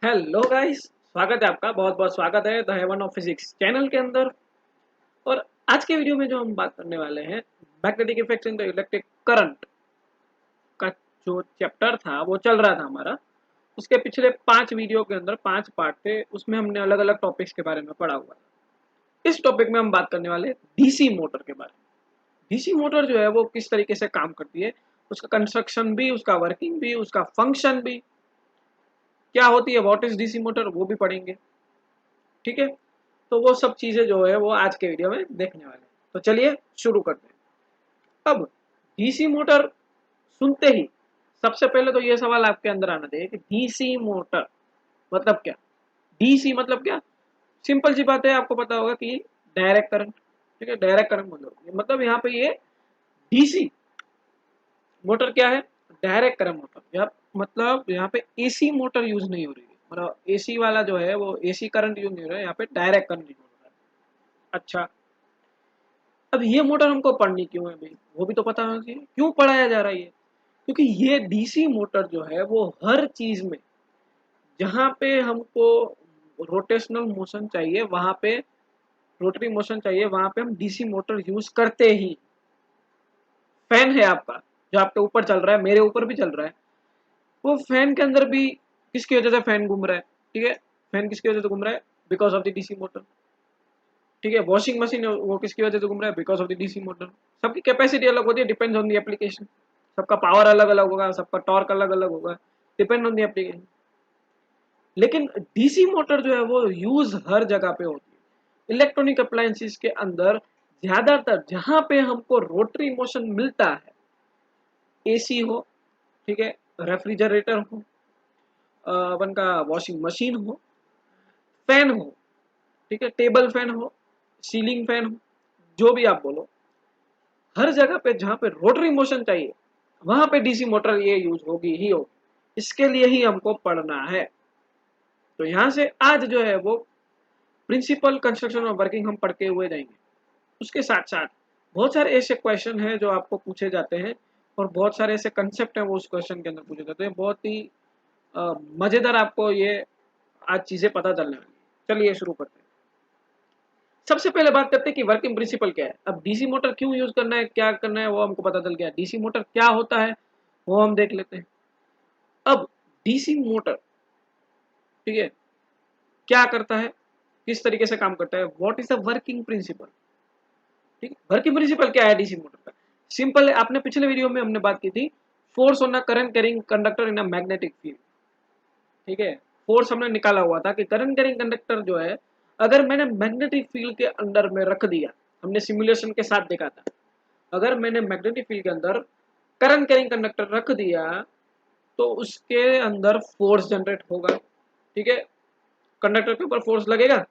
Hello guys, स्वागत है आपका। बहुत बहुत स्वागत है the haven of physics channel के अंदर। और आज के वीडियो में जो हम बात करने वाले हैं, magnetic effects in the electric current का जो चैप्टर था वो चल रहा था हमारा। उसके पिछले 5 वीडियो के अंदर 5 पार्ट थे, उसमें हमने अलग अलग टॉपिक्स के बारे में पढ़ा हुआ था। इस टॉपिक में हम बात करने वाले हैं डीसी मोटर के बारे में। डीसी मोटर जो है वो किस तरीके से काम करती है, उसका कंस्ट्रक्शन भी, उसका वर्किंग भी, उसका फंक्शन भी, क्या होती है, व्हाट इज डीसी मोटर, वो भी पढ़ेंगे। ठीक है, तो वो सब चीजें जो है वो आज के वीडियो में देखने वाले हैं। तो चलिए शुरू करते हैं। अब डीसी मोटर सुनते ही सबसे पहले तो ये सवाल आपके अंदर आना चाहिए कि डीसी मोटर मतलब क्या। डीसी मतलब क्या? सिंपल सी बात है, आपको पता होगा कि डायरेक्ट करंट। ठीक है, डायरेक्ट करंट मतलब यहाँ पे ये डीसी मोटर क्या है, डायरेक्ट करंट मोटर। मतलब यहाँ पे एसी मोटर यूज नहीं हो रही है, मतलब एसी वाला जो है वो एसी करंट यूज नहीं हो रहा है, यहाँ पे डायरेक्ट करंट यूज हो रहा है। अच्छा, अब ये मोटर हमको पढ़नी क्यों है भाई, वो भी तो पता होना चाहिए क्यों पढ़ाया जा रहा है ये। क्योंकि ये डीसी मोटर जो है वो हर चीज में, जहाँ पे हमको रोटेशनल मोशन चाहिए, वहां पे रोटरी मोशन चाहिए, वहां पे हम डीसी मोटर यूज करते ही। फैन है आपका जो आपके ऊपर चल रहा है, मेरे ऊपर भी चल रहा है, वो फैन के अंदर भी किसकी वजह से फैन घूम रहा है? ठीक है, फैन किसकी वजह से घूम रहा है? Because of the DC motor. ठीक है, वॉशिंग मशीन वो किसकी वजह से घूम रहा है? Because of the DC motor. सबकी कैपेसिटी अलग होती है, डिपेंड्स ऑन द एप्लीकेशन। सबका पावर अलग अलग होगा, सबका टॉर्क अलग अलग होगा, डिपेंड ऑन द एप्लीकेशन। लेकिन डीसी मोटर जो है वो यूज हर जगह पे होती है। इलेक्ट्रॉनिक अप्लायंसेस के अंदर ज्यादातर जहां पे हमको रोटरी मोशन मिलता है, एसी हो, ठीक है, रेफ्रिजरेटर हो, अपन का वॉशिंग मशीन हो, फैन हो, ठीक है, टेबल फैन हो, सीलिंग फैन हो, जो भी आप बोलो, हर जगह पे जहां पे रोटरी मोशन चाहिए वहां पे डीसी मोटर ये यूज होगी ही होगी। इसके लिए ही हमको पढ़ना है। तो यहां से आज जो है वो प्रिंसिपल कंस्ट्रक्शन और वर्किंग हम पढ़ के हुए जाएंगे। उसके साथ साथ बहुत सारे ऐसे क्वेश्चन हैं जो आपको पूछे जाते हैं, और बहुत सारे ऐसे कंसेप्ट हैं वो उस क्वेश्चन के अंदर पूछे जाते हैं। बहुत ही मजेदार आपको ये आज चीजें पता चलने वाली है। चलिए शुरू करते हैं। सबसे पहले बात करते हैं कि वर्किंग प्रिंसिपल क्या है। अब डीसी मोटर क्यों यूज करना है, क्या करना है, वो हमको पता चल गया। डीसी मोटर क्या होता है वो हम देख लेते हैं। अब डीसी मोटर, ठीक है, क्या करता है, किस तरीके से काम करता है, what is the working principle. ठीक है, वर्किंग प्रिंसिपल क्या है डीसी मोटर का? सिंपल है, आपने पिछले वीडियो में हमने बात की थी, force on a current carrying conductor in a magnetic field. ठीक है, फोर्स हमने निकाला हुआ था कि करंट कैरिंग कंडक्टर जो है, अगर मैंने मैग्नेटिक फील्ड के अंदर में रख दिया, हमने सिमुलेशन के साथ देखा था, अगर मैंने मैग्नेटिक फील्ड के अंदर करंट कैरिंग कंडक्टर रख दिया तो उसके अंदर फोर्स जनरेट होगा। ठीक है, कंडक्टर के ऊपर फोर्स लगेगा,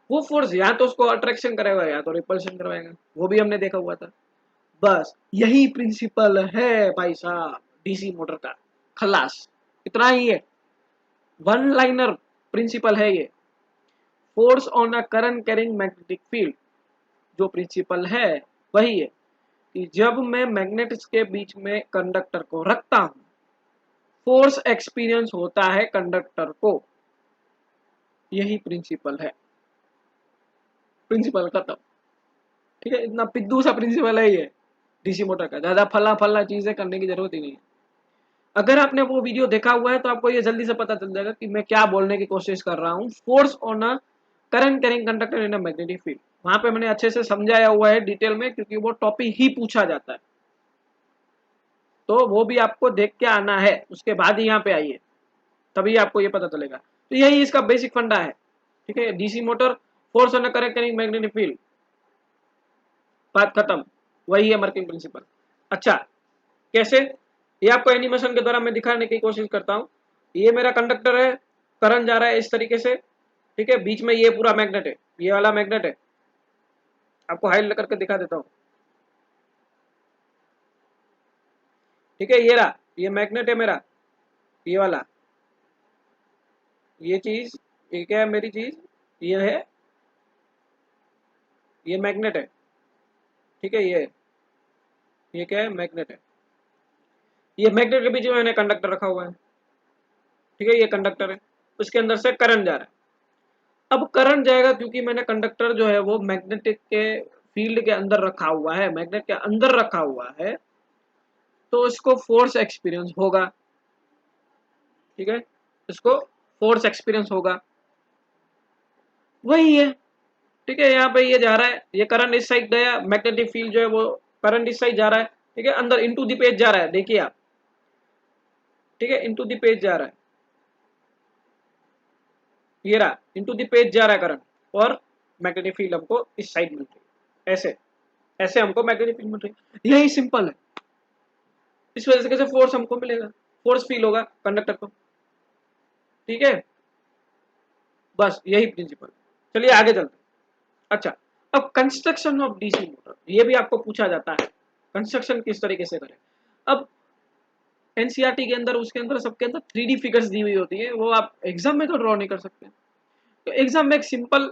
वो फोर्स या तो उसको अट्रैक्शन करेगा या तो रिपल्शन करवाएगा, वो भी हमने देखा हुआ था। बस यही प्रिंसिपल है भाई साहब डीसी मोटर का। खलास, इतना ही है, वन लाइनर प्रिंसिपल है ये। Force on a current carrying magnetic field, जो प्रिंसिपल है वही है कि जब मैं मैग्नेट्स के बीच में कंडक्टर को रखता हूं, फोर्स एक्सपीरियंस होता है कंडक्टर को। यही प्रिंसिपल है, प्रिंसिपल खत्म। ठीक है, इतना पिद्दू सा प्रिंसिपल है ये डीसी मोटर का, ज्यादा फला फला चीजें करने की जरूरत ही नहीं है। अगर आपने वो वीडियो देखा हुआ है तो आपको ये जल्दी से पता चल जाएगा कि मैं क्या बोलने की कोशिश कर रहा हूँ। Force on a current carrying conductor in a magnetic field, वहां पे मैंने अच्छे से समझाया हुआ है डिटेल में, क्योंकि वो टॉपिक ही पूछा जाता है। तो वो भी आपको देख के आना है, उसके बाद ही यहाँ पे आइए, तभी आपको ये पता चलेगा। तो यही इसका बेसिक फंडा है। ठीक है, DC motor, force on a current carrying magnetic field, बात खत्म। वही है वर्किंग प्रिंसिपल। अच्छा, कैसे, ये आपको एनिमेशन के द्वारा मैं दिखाने की कोशिश करता हूँ। ये मेरा कंडक्टर है, करंट जा रहा है इस तरीके से। ठीक है, बीच में ये पूरा मैग्नेट है, ये वाला मैग्नेट है, आपको हाइलाइट करके दिखा देता हूँ। ठीक है, ये रहा, ये मैग्नेट है मेरा, ये वाला, ये चीज, ये क्या है मेरी चीज, ये है, ये मैग्नेट है। ठीक है, ये क्या है, मैग्नेट है। ये मैग्नेट के बीच में मैंने कंडक्टर रखा हुआ है। ठीक है, ये कंडक्टर है, उसके अंदर से करंट जा रहा है। अब करंट जाएगा, क्योंकि मैंने कंडक्टर जो है वो मैग्नेटिक के फील्ड के अंदर रखा हुआ है, मैग्नेट के अंदर रखा हुआ है, तो इसको फोर्स एक्सपीरियंस होगा। ठीक है, इसको फोर्स एक्सपीरियंस होगा, वही है। ठीक है, यहाँ पे ये जा रहा है, ये करंट इस साइड गया, मैग्नेटिक फील्ड जो है वो करंट इस साइड जा रहा है। ठीक है, अंदर इनटू द पेज जा रहा है, देखिए आप। ठीक है, इनटू द पेज जा रहा है, ये रहा, इनटू द पेज जा रहा है करंट, और मैग्नेटिक फील्ड हमको इस साइड मिल रही है, ऐसे ऐसे हमको मैग्नेटिक फील्ड मिल रही है। यही सिंपल है। इस वजह से कैसे फोर्स हमको मिलेगा, फोर्स फील होगा कंडक्टर को। ठीक है, बस यही प्रिंसिपल। चलिए आगे चलते हैं। अच्छा, अब कंस्ट्रक्शन ऑफ डीसी मोटर, ये भी आपको पूछा जाता है, कंस्ट्रक्शन किस तरीके से करें। अब एनसीईआरटी के अंदर, उसके अंदर, सबके अंदर 3D फिगर्स दी हुई होती है, वो आप एग्जाम में तो ड्रॉ नहीं कर सकते। तो एग्जाम में एक सिंपल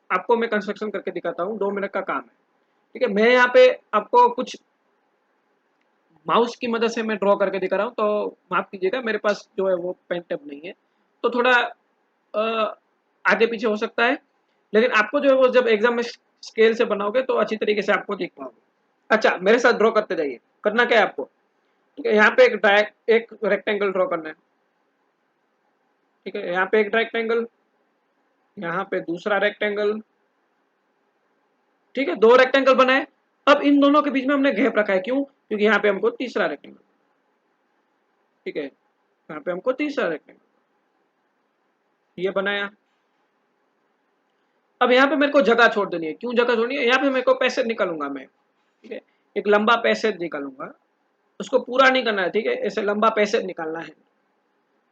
आपको मैं कंस्ट्रक्शन करके दिखाता हूँ, 2 मिनट का काम है। ठीक है, मैं यहाँ पे आपको कुछ माउस की मदद से मैं ड्रॉ करके दिखा रहा हूँ, तो माफ कीजिएगा, मेरे पास जो है वो पेन टेप नहीं है, तो थोड़ा आगे पीछे हो सकता है, लेकिन आपको जो है वो जब एग्जाम में स्केल से बनाओगे तो अच्छी तरीके से आपको दिख पाओगे। अच्छा, मेरे साथ ड्रॉ करते जाइए। करना क्या है आपको, ठीक है, यहाँ पे एक रेक्टेंगल ड्रॉ करना है। ठीक है, यहाँ पे एक रेक्टेंगल, यहाँ पे दूसरा रेक्टेंगल। ठीक है, 2 रेक्टेंगल बनाए। अब इन दोनों के बीच में हमने गैप रखा है, क्यों, क्योंकि यहाँ पे हमको तीसरा रेक्टेंगल। ठीक है, यहाँ पे हमको तीसरा रेक्टेंगल ये बनाया। अब यहाँ पे मेरे को जगह छोड़ देनी है, क्यों जगह छोड़नी है, यहाँ पे मेरे को पैसेज निकालूंगा मैं। ठीक है, एक लंबा पैसेज निकालूंगा, उसको पूरा नहीं करना है। ठीक है, ऐसे लंबा पैसेज निकालना है,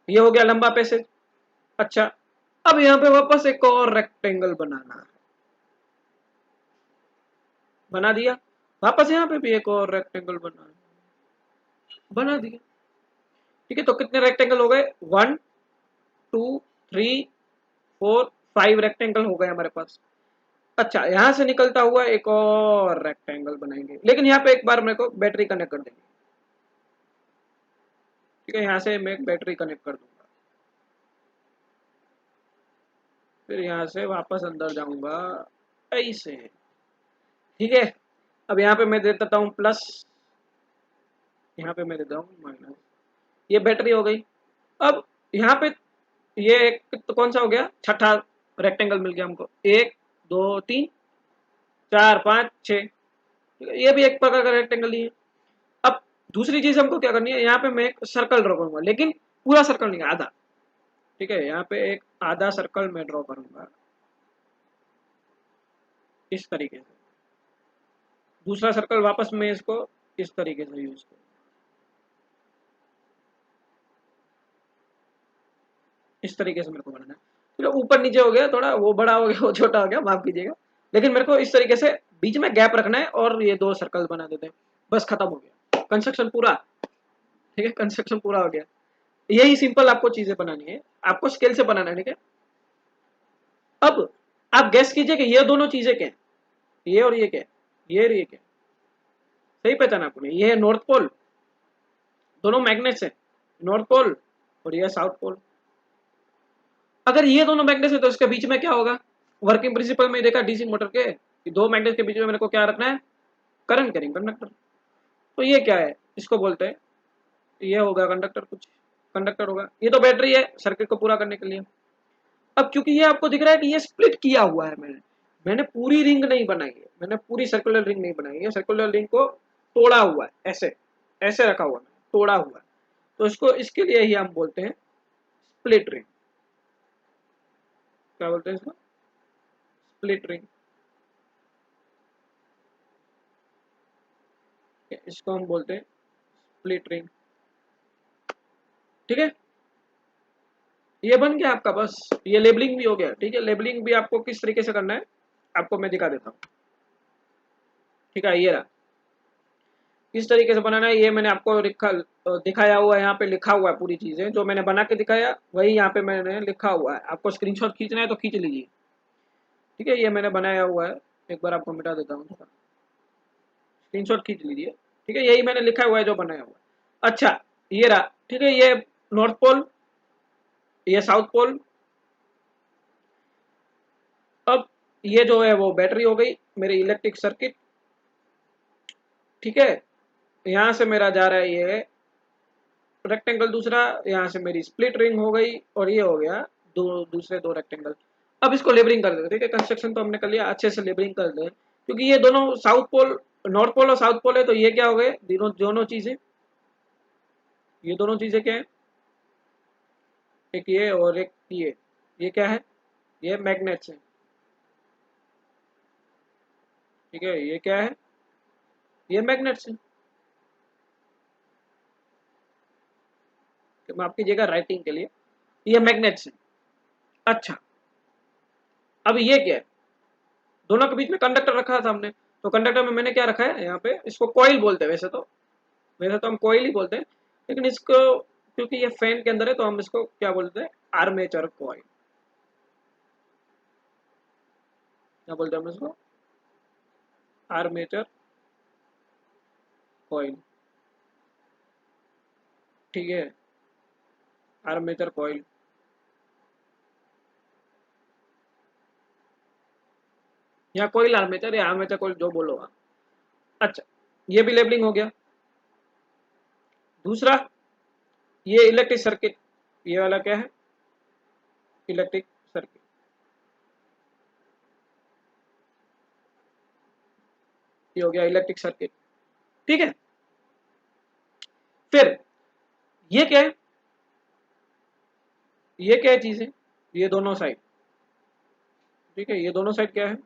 ये हो गया लंबा पैसेज। अच्छा, अब यहाँ पे वापस एक और रेक्टेंगल बनाना है, बना दिया। वापस यहाँ पे भी एक और रेक्टेंगल बना दिया। ठीक है, तो कितने रेक्टेंगल हो गए, 1 2 3 4 5 रेक्टेंगल हो गए हमारे पास। अच्छा, यहां से निकलता हुआ एक और रेक्टेंगल बनाएंगे, लेकिन यहाँ पे एक बार मेरे को बैटरी कनेक्ट कर देंगे। ठीक है, यहाँ से मैं एक बैटरी कनेक्ट कर दूंगा, फिर यहाँ से वापस अंदर जाऊंगा ऐसे। ठीक है, अब यहाँ पे मैं दे देता हूँ प्लस, यहाँ पे मैं देता हूँ माइनस, ये बैटरी हो गई। अब यहाँ पे ये एक तो कौन सा हो गया, छठा रेक्टेंगल मिल गया हमको, 1 2 3 4 5 6। ये भी एक प्रकार का रेक्टेंगल ही है। अब दूसरी चीज हमको क्या करनी है, यहाँ पे मैं एक सर्कल ड्रॉ करूंगा, लेकिन पूरा सर्कल नहीं, आधा। ठीक है, यहाँ पे एक आधा सर्कल मैं ड्रॉ करूंगा इस तरीके से। दूसरा सर्कल वापस मैं इसको इस तरीके से यूज करूँ, इस तरीके से मेरे को बनाना है। तो ऊपर नीचे हो गया, थोड़ा वो बड़ा हो गया, वो छोटा हो गया, माफ कीजिएगा, लेकिन मेरे को इस तरीके से बीच में गैप रखना है, और ये 2 सर्कल बना देते हैं, बस खत्म हो गया कंस्ट्रक्शन पूरा। ठीक है, कंस्ट्रक्शन पूरा हो गया। यही सिंपल आपको चीजें बनानी है, आपको स्केल से बनाना है। ठीक है, अब आप गैस कीजिए कि ये दोनों चीजें क्या है, ये और ये क्या है, ये और ये क्या है। सही पहचाना आपने, ये है नॉर्थ पोल, दोनों मैग्नेट्स है, नॉर्थ पोल, और ये साउथ पोल। अगर ये दोनों मैग्नेट्स है तो इसके बीच में क्या होगा, वर्किंग प्रिंसिपल में देखा डीसी मोटर के कि 2 मैग्नेट के बीच में मेरे को क्या रखना है, करंट कैरिंग कंडक्टर। तो ये क्या है, इसको बोलते हैं, ये होगा कंडक्टर, कुछ कंडक्टर होगा। ये तो बैटरी है सर्किट को पूरा करने के लिए। अब क्योंकि ये आपको दिख रहा है कि ये स्प्लिट किया हुआ है, मैंने पूरी रिंग नहीं बनाई है, मैंने पूरी सर्कुलर रिंग नहीं बनाई है, सर्कुलर रिंग को तोड़ा हुआ है, ऐसे ऐसे रखा हुआ है, तोड़ा हुआ है। तो इसको, इसके लिए ही हम बोलते हैं स्प्लिट रिंग। क्या बोलते हैं इसको, स्प्लिट रिंग। इसको हम बोलते हैं स्प्लिट रिंग। ठीक है, ये बन गया आपका, बस ये लेबलिंग भी हो गया। ठीक है, लेबलिंग भी आपको किस तरीके से करना है आपको मैं दिखा देता हूँ। ठीक है, ये रहा, किस तरीके से बनाना है ये मैंने आपको दिखाया हुआ है, यहाँ पे लिखा हुआ है पूरी चीजें, जो मैंने बना के दिखाया वही यहाँ पे मैंने लिखा हुआ है। आपको स्क्रीनशॉट खींचना है तो खींच लीजिए। ठीक है, ये मैंने बनाया हुआ है, एक बार आपको मिटा देता हूँ, स्क्रीनशॉट खींच लीजिए। ठीक है, यही मैंने लिखा हुआ है जो बनाया हुआ है। अच्छा, ये रहा। ठीक है, ये नॉर्थ पोल, ये साउथ पोल। अब ये जो है वो बैटरी हो गई मेरी इलेक्ट्रिक सर्किट, ठीक है। यहाँ से मेरा जा रहा है ये रेक्टेंगल दूसरा, यहाँ से मेरी स्प्लिट रिंग हो गई, और ये हो गया दूसरे दो रेक्टेंगल। अब इसको लेबलिंग कर देते, ठीक है। कंस्ट्रक्शन तो हमने कर लिया, अच्छे से लेबलिंग कर दे, क्योंकि ये दोनों साउथ पोल, नॉर्थ पोल और साउथ पोल है, तो ये क्या हो गए, दोनों दोनों चीजें, ये दोनों चीजें क्या है, एक ये और एक ये क्या है, ये मैग्नेट्स है, ठीक है। ये क्या है, ये मैग्नेट्स है। माफ कीजिएगा राइटिंग के लिए, ये मैग्नेट्स है। अच्छा, अब ये क्या है, दोनों के बीच में कंडक्टर रखा था हमने, तो कंडक्टर में मैंने क्या रखा है यहाँ पे, इसको कॉइल बोलते हैं, वैसे तो हम कॉइल ही बोलते हैं, लेकिन इसको क्योंकि ये फैन के अंदर है तो हम इसको क्या बोलते हैं, आर्मेचर कॉइल। क्या बोलते हैं हम इसको, आर्मेचर कॉइल, ठीक है। आर्मेचर कॉइल, या कॉइल आर्मेचर या आर्मेचर कॉइल जो बोलो आप। अच्छा, ये भी लेबलिंग हो गया। दूसरा, ये इलेक्ट्रिक सर्किट, ये वाला क्या है, इलेक्ट्रिक सर्किट, ये हो गया इलेक्ट्रिक सर्किट, ठीक है। फिर ये क्या है, ये क्या है चीज है, ये दोनों साइड, ठीक है। ये दोनों साइड क्या है,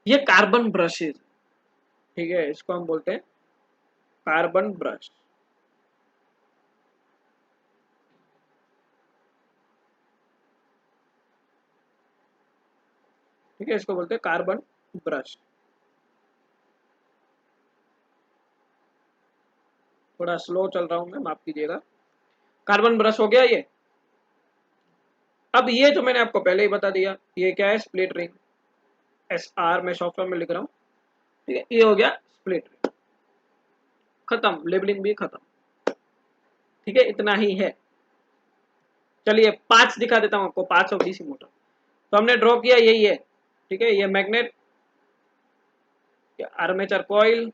ये कार्बन ब्रशेज, ठीक है, इसको हम बोलते हैं कार्बन ब्रश, ठीक है। इसको बोलते हैं कार्बन ब्रश। थोड़ा स्लो चल रहा हूं मैं, माफ कीजिएगा। कार्बन ब्रश हो गया ये। अब ये जो मैंने आपको पहले ही बता दिया, ये क्या है, स्प्लिट रिंग, SR मैं सॉफ्टवेयर में लिख रहा हूँ, ठीक है। ये हो गया स्प्लिट रिंग, खत्म, लेबलिंग भी खत्म, ठीक है। इतना ही है। चलिए 5 दिखा देता हूँ आपको, 5 ऑफ डीसी मोटर। तो हमने ड्रॉ किया, यही है, ठीक है। ये मैग्नेट, आर्मेचर कॉइल,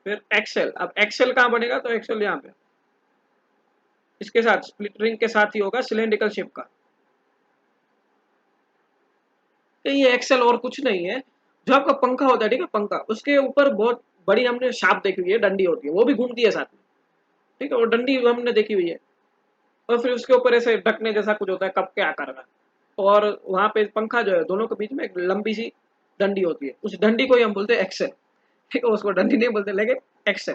फिर एक्सेल। अब एक्सेल कहाँ बनेगा, तो एक्सेल यहाँ पे इसके साथ स्प्लिट रिंग के साथ ही होगा, सिलेंड्रिकल शेप का। तो ये एक्सेल और कुछ नहीं है, जो आपका पंखा होता है, ठीक है, पंखा, उसके ऊपर बहुत बड़ी हमने शाप देखी हुई है, डंडी होती है, वो भी घूमती है साथ में, ठीक है, वो डंडी हमने देखी हुई है। और फिर उसके ऊपर ऐसे ढकने जैसा कुछ होता है, कप के आकार का, और वहां पे पंखा जो है, दोनों के बीच में एक लंबी सी डंडी होती है, उस डंडी को ही हम बोलते हैं एक्सेल, ठीक है। उसको डंडी नहीं बोलते, लेकिन एक्सेल।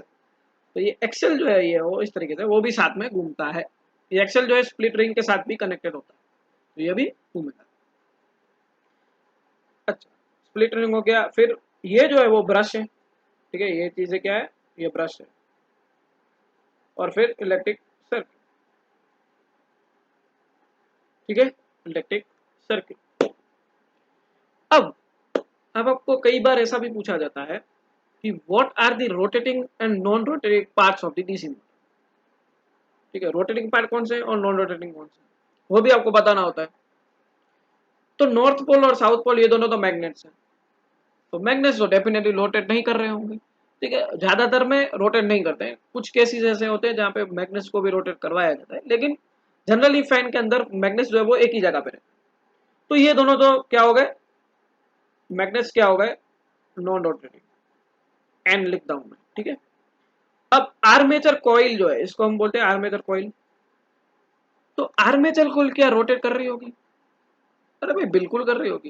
तो ये एक्सेल जो है, ये वो इस तरीके से वो भी साथ में घूमता है। ये एक्सेल जो है स्प्लिट रिंग के साथ भी कनेक्टेड होता है, तो ये भी घूमेगा। अच्छा, स्प्लिट रिंग हो गया। फिर ये जो है वो ब्रश है, ठीक है। ये चीजें क्या है, ये ब्रश है, और फिर इलेक्ट्रिक सर्किट, ठीक है, इलेक्ट्रिक सर्किट। अब अब आपको कई बार ऐसा भी पूछा जाता है कि what are the rotating and non rotating parts of the DC motor, ठीक है। रोटेटिंग पार्ट कौन से हैं और नॉन रोटेटिंग कौन से हैं, वो भी आपको बताना होता है। तो नॉर्थ पोल और साउथ पोल ये दोनों तो मैग्नेट्स हैं, तो मैग्नेट्स तो डेफिनेटली रोटेट नहीं कर रहे होंगे, ठीक है। ज्यादातर में रोटेट नहीं करते हैं, कुछ केसेस ऐसे होते हैं जहाँ पे मैग्नेट्स को भी रोटेट करवाया जाता है, लेकिन जनरली फैन के अंदर मैग्नेट्स जो है वो एक ही जगह पे रहते हैं। तो ये दोनों तो क्या हो गए, मैग्नेट्स क्या हो गए, नॉन रोटेटिंग, एन लिख दूं मैं, ठीक है। अब आर्मेचर कॉइल जो है, इसको हम बोलते हैं आर्मेचर कॉइल। तो आर्मेचर कॉइल क्या रोटेट कर रही होगी, अरे भाई बिल्कुल कर रही होगी,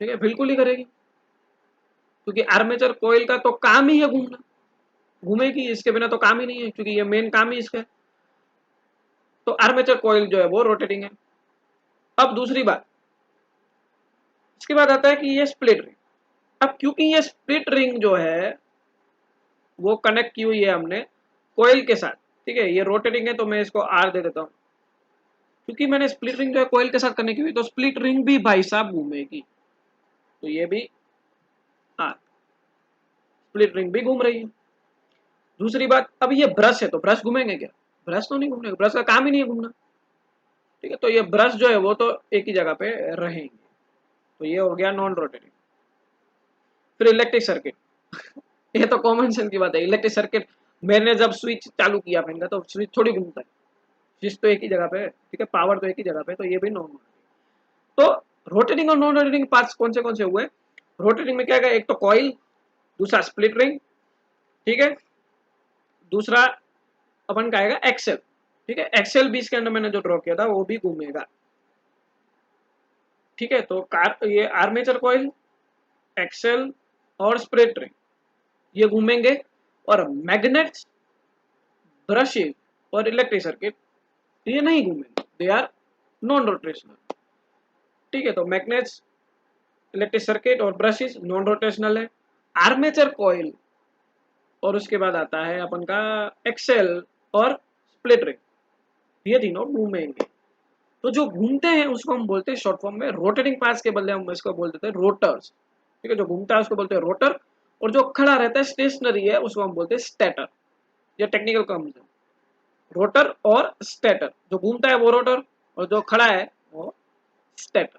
ठीक है, बिल्कुल ही करेगी, क्योंकि आर्मेचर कॉइल का तो काम ही है घूमना, घूमेगी, इसके बिना तो काम ही नहीं है, क्योंकि ये मेन काम ही इसका है। तो आर्मेचर कॉइल जो है वो रोटेटिंग है। अब दूसरी बात, इसके बाद आता है कि ये स्प्लिट रिंग। अब क्योंकि ये स्प्लिट रिंग जो है वो कनेक्ट की हुई है हमने कॉइल के साथ, ठीक है। ये रोटेटिंग है तो मैं इसको आर दे देता हूँ, क्योंकि मैंने स्प्लिट रिंग जो है कॉइल के साथ कनेक्ट की हुई, तो स्प्लिट रिंग भी भाई साहब घूमेगी, तो ये भी आर, स्प्लिट रिंग भी घूम रही है। दूसरी बात, अब ये ब्रश है तो ब्रश घूमेंगे क्या, ब्रश तो नहीं घूमने, ब्रश का काम ही नहीं है घूमना। ठीक है, तो ये ब्रश जो है वो तो एक ही जगह पे रहेंगे। तो ये हो गया नॉन रोटेटिंग। फिर इलेक्ट्रिक सर्किट ये तो कॉमन सेंस की बात है। इलेक्ट्रिक सर्किट, मैंने जब स्विच चालू किया फैन का तो स्विच थोड़ी घूमता है, स्विच तो एक ही जगह पे है। ठीक है, पावर तो एक ही जगह पे, तो ये भी नॉन। तो रोटेटिंग और नॉन रोटेटिंग पार्ट्स कौन से हुए? रोटेटिंग में क्या है, एक तो कॉइल, दूसरा स्प्लिट रिंग, ठीक है, दूसरा अपन का आएगा एक्सेल। ठीक है, एक्सेल भी इसके अंदर मैंने जो ड्रॉ किया था वो भी घूमेगा। ठीक है, तो ये आर्मेचर कॉइल, एक्सेल और स्प्लिट रिंग ये घूमेंगे। और मैग्नेट्स, ब्रशेज और इलेक्ट्रिक सर्किट ये नहीं घूमेंगे, दे आर नॉन रोटेशनल। ठीक है, तो मैग्नेट्स, इलेक्ट्रिक सर्किट और ब्रशेज नॉन रोटेशनल है। आर्मेचर कॉइल और उसके बाद आता है अपन का एक्सेल और स्प्लिट रिंग, ये तीनों घूमेंगे। तो जो घूमते हैं उसको हम बोलते हैं शॉर्ट फॉर्म में रोटेटिंग पार्ट्स के बदले हम इसको बोल देते हैं रोटर्स। ठीक है, जो घूमता है उसको बोलते हैं रोटर, और जो खड़ा रहता है स्टेशनरी है उसको हम बोलते हैं स्टेटर। ये टेक्निकल टर्म्स है, रोटर और स्टेटर। जो घूमता है वो रोटर और जो खड़ा है वो स्टेटर।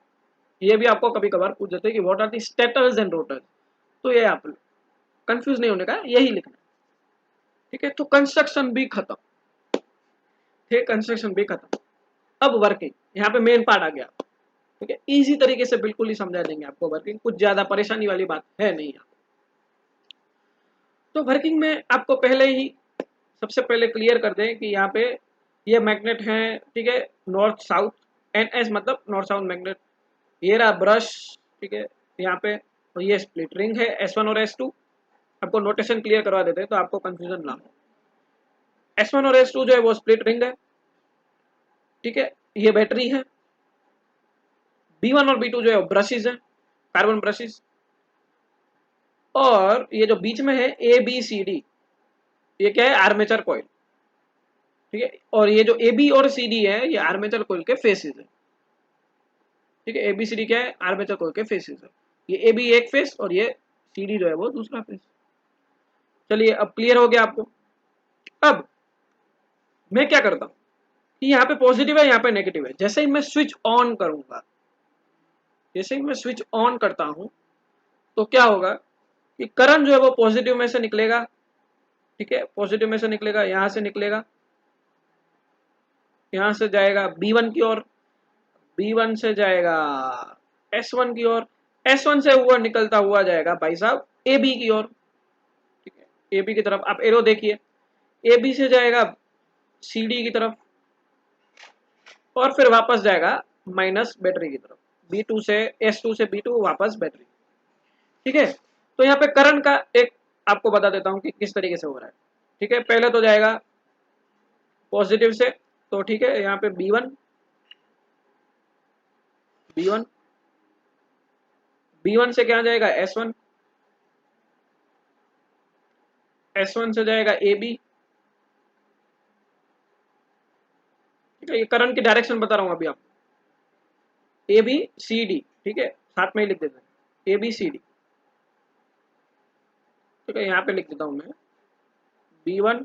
ये भी आपको कभी कभार पूछ देते हैं कि what are the stators and rotors, तो ये आप कंफ्यूज नहीं होने का, यही लिखना है। ठीक है, तो कंस्ट्रक्शन भी खत्म। ठीक है, कंस्ट्रक्शन भी खत्म। अब वर्किंग, यहाँ पे मेन पार्ट आ गया। ठीक है, इजी तरीके से बिल्कुल ही समझा देंगे आपको वर्किंग, कुछ ज्यादा परेशानी वाली बात है नहीं। तो वर्किंग में आपको पहले ही सबसे पहले क्लियर कर दें कि यहाँ पे ये मैग्नेट है। ठीक है, नॉर्थ साउथ, एन एस मतलब नॉर्थ साउथ मैग्नेट। ये रहा ब्रश। ठीक है, यहाँ पे तो ये स्प्लिट रिंग है S1 और S2। आपको नोटेशन क्लियर करवा देते हैं तो आपको कंफ्यूजन ना हो। S1 और S2 जो है वो स्प्लिट रिंग है। ठीक है, ये बैटरी है। B1 और B2 जो है ब्रशेज है, कार्बन ब्रशेज। और ये जो बीच में है ABCD, ये क्या है, आर्मेचर कॉइल। ठीक है, और ये जो AB और CD है ये आर्मेचर कॉइल के फेसेस है। ठीक है, ABCD क्या है, आर्मेचर कॉइल के फेसेस है। ये AB एक फेस और ये CD जो है वो दूसरा फेस। चलिए, अब क्लियर हो गया आपको। अब मैं क्या करता हूँ कि यहाँ पे पॉजिटिव है, यहाँ पे नेगेटिव है। जैसे ही मैं स्विच ऑन करूंगा, जैसे ही मैं स्विच ऑन करता हूँ तो क्या होगा कि करंट जो है वो पॉजिटिव में से निकलेगा। ठीक है, पॉजिटिव में से निकलेगा, यहाँ से निकलेगा, यहाँ से जाएगा B1 की ओर, B1 से जाएगा S1 की ओर, S1 से हुआ निकलता हुआ जाएगा भाई साहब AB की ओर। ठीक है, AB की तरफ आप एरो देखिए, AB से जाएगा CD की तरफ और फिर वापस जाएगा माइनस बैटरी की तरफ। B2 से S2 से B2 वापस बैटरी। ठीक है, तो यहाँ पे करंट का एक आपको बता देता हूँ कि किस तरीके से हो रहा है। ठीक है, पहले तो जाएगा पॉजिटिव से, तो ठीक है यहाँ पे B1, B1, B1 से क्या जाएगा S1, S1 से जाएगा AB। ठीक है, ये करंट की डायरेक्शन बता रहा हूँ अभी आपको, ABCD। ठीक है, साथ में ही लिख देते हैं ABCD। ठीक है, यहाँ पे लिख देता हूँ मैं B1,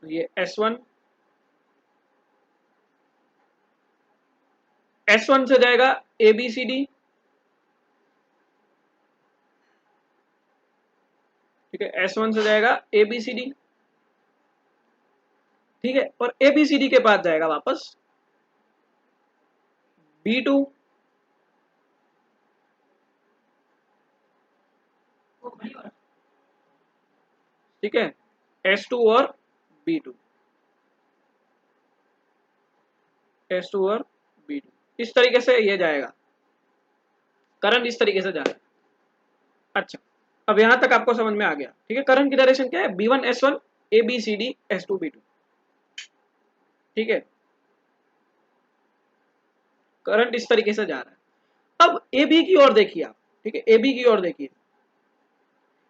ये S1, S1 से जाएगा ABCD। ठीक है, S1 से जाएगा ABCD। ठीक है, और ABCD के बाद जाएगा वापस B2। ठीक है, S2 और B2, S2 और B2, इस तरीके से ये जाएगा करंट, इस तरीके से जा रहा है। अच्छा, अब यहां तक आपको समझ में आ गया। ठीक है, करंट की डायरेक्शन क्या है, B1 S1 ABCD S2 B2। ठीक है, करंट इस तरीके से जा रहा है। अब AB की ओर देखिए आप। ठीक है, AB की ओर देखिए,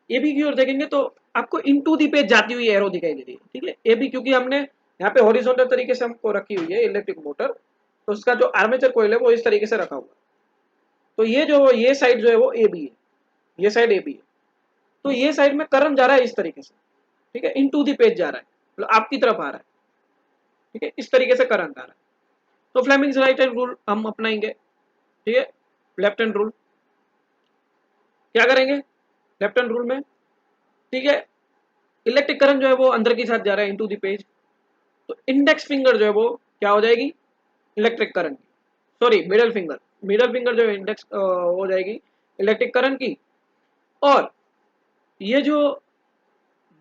AB की ओर देखेंगे तो आपको इनटू दी पेज जाती हुई एरो दिखाई दे रही है। ठीक है, AB क्योंकि हमने यहाँ पे हॉरिजॉन्टल तरीके से हमको रखी हुई है इलेक्ट्रिक मोटर, तो उसका जो आर्मेचर कॉइल है वो इस तरीके से रखा हुआ है। तो ये साइड जो है वो AB है, ये साइड AB है। तो ये साइड में करंट जा रहा है इस तरीके से। ठीक है, इनटू द पेज जा रहा है, मतलब आपकी तरफ आ रहा है। ठीक है, इस तरीके से करंट आ रहा है। तो फ्लेमिंग्स राइट हैंड रूल हम अपनाएंगे। ठीक है, लेफ्ट हैंड रूल क्या करेंगे लेफ्ट हैंड रूल में? ठीक है, इलेक्ट्रिक करंट जो है वो अंदर की साथ जा रहा है इनटू द पेज, तो इंडेक्स फिंगर जो है वो क्या हो जाएगी? Electric current, sorry middle finger जो है इंडेक्स हो जाएगी इलेक्ट्रिक करंट की। और ये जो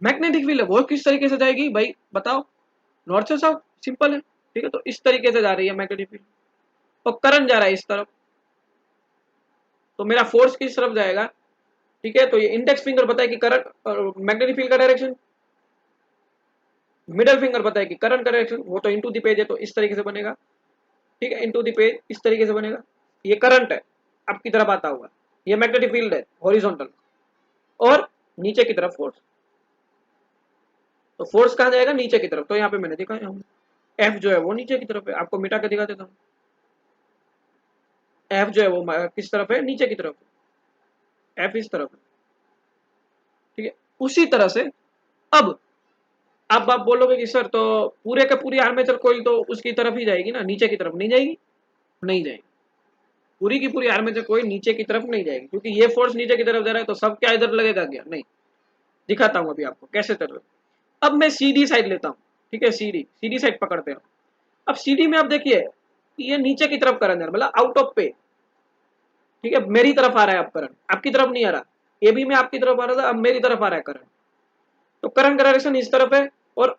मैग्नेटिक फील्ड है वो किस तरीके से जाएगी भाई बताओ? नॉर्थ से साउथ, सिंपल है। ठीक है, तो इस तरीके से जा रही है मैग्नेटिक फील्ड, और करंट जा रहा है इस तरफ, तो मेरा फोर्स किस तरफ जाएगा? ठीक है, तो ये इंडेक्स फिंगर बताए कि करंट और मैग्नेटिक फील्ड का डायरेक्शन, मिडल फिंगर बताए कि करंट का डायरेक्शन, वो तो इनटू द पेज है तो इस तरीके से बनेगा। ठीक है, इनटू द पेज इस तरीके से बनेगा। ये करंट है आपकी तरफ आता हुआ, ये मैग्नेटिक फील्ड है हॉरिजॉन्टल, और नीचे की तरफ फोर्स, तो फोर्स कहाँ जाएगा? नीचे की तरफ। तो यहाँ पे मैंने दिखाया हूँ एफ जो है वो नीचे की तरफ है, आपको मिटा के दिखा देता हूँ। एफ जो है वो किस तरफ है? नीचे की तरफ, एफ इस तरफ है। ठीक है, उसी तरह से अब आप बोलोगे कि सर तो पूरे का पूरी आर्मेचर कोइल तो उसकी तरफ ही जाएगी ना, नीचे की तरफ नहीं जाएगी? नहीं जाएगी, पूरी की पूरी आर्मेचर कोइल नीचे की तरफ नहीं जाएगी, क्योंकि ये फोर्स नीचे की तरफ जा रहा है, तो सब क्या इधर लगेगा क्या? नहीं। दिखाता हूं अभी आपको कैसे चल रहा है। अब मैं सीडी साइड लेता हूँ। ठीक है, सीडी साइड पकड़ते हैं। अब सीडी में आप देखिए ये नीचे की तरफ करंट है, मतलब आउट ऑफ पे। ठीक है, मेरी तरफ आ रहा है अब करंट, आपकी तरफ नहीं आ रहा। ए बी में आपकी तरफ आ रहा था, अब मेरी तरफ आ रहा है करंट, तो करंट का डायरेक्शन इस तरफ है। और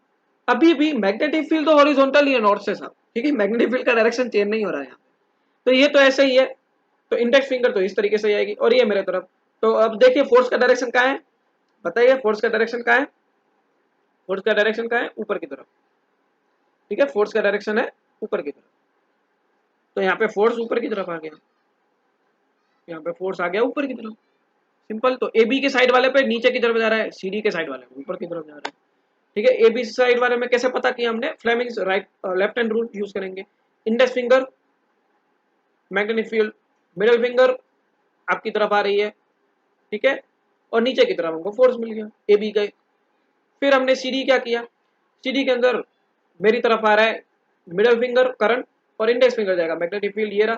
अभी भी मैग्नेटिक फील्ड तो हॉरिजॉन्टल ही है नॉर्थ से साउथ। ठीक है, मैग्नेटिक फील्ड का डायरेक्शन चेंज नहीं हो रहा है यहाँ, तो ये तो ऐसे ही है। तो इंडेक्स फिंगर तो इस तरीके से आएगी, और ये मेरे तरफ। तो अब देखिए फोर्स का डायरेक्शन कहाँ है? बताइए फोर्स का डायरेक्शन कहाँ है? फोर्स का डायरेक्शन कहाँ है? ऊपर की तरफ। ठीक है, फोर्स का डायरेक्शन है ऊपर की तरफ, तो यहाँ पे फोर्स ऊपर की तरफ आ गया, यहाँ पे फोर्स आ गया ऊपर की तरफ, सिंपल। तो ए बी के साइड वाले पे नीचे की तरफ जा रहा है, सी डी के साइड वाले पे ऊपर की तरफ जा रहा है। ठीक है, ए बी साइड वाले में कैसे पता किया हमने? Fleming's right left hand rule use करेंगे। Index finger magnetic field, middle finger आपकी तरफ आ रही है। ठीक है, और नीचे की तरफ हमको फोर्स मिल गया ए बी का। फिर हमने सी डी क्या किया? सी डी के अंदर मेरी तरफ आ रहा है मिडल फिंगर करंट, और इंडेक्स फिंगर जाएगा मैग्नेटिक फील्ड, ये रहा,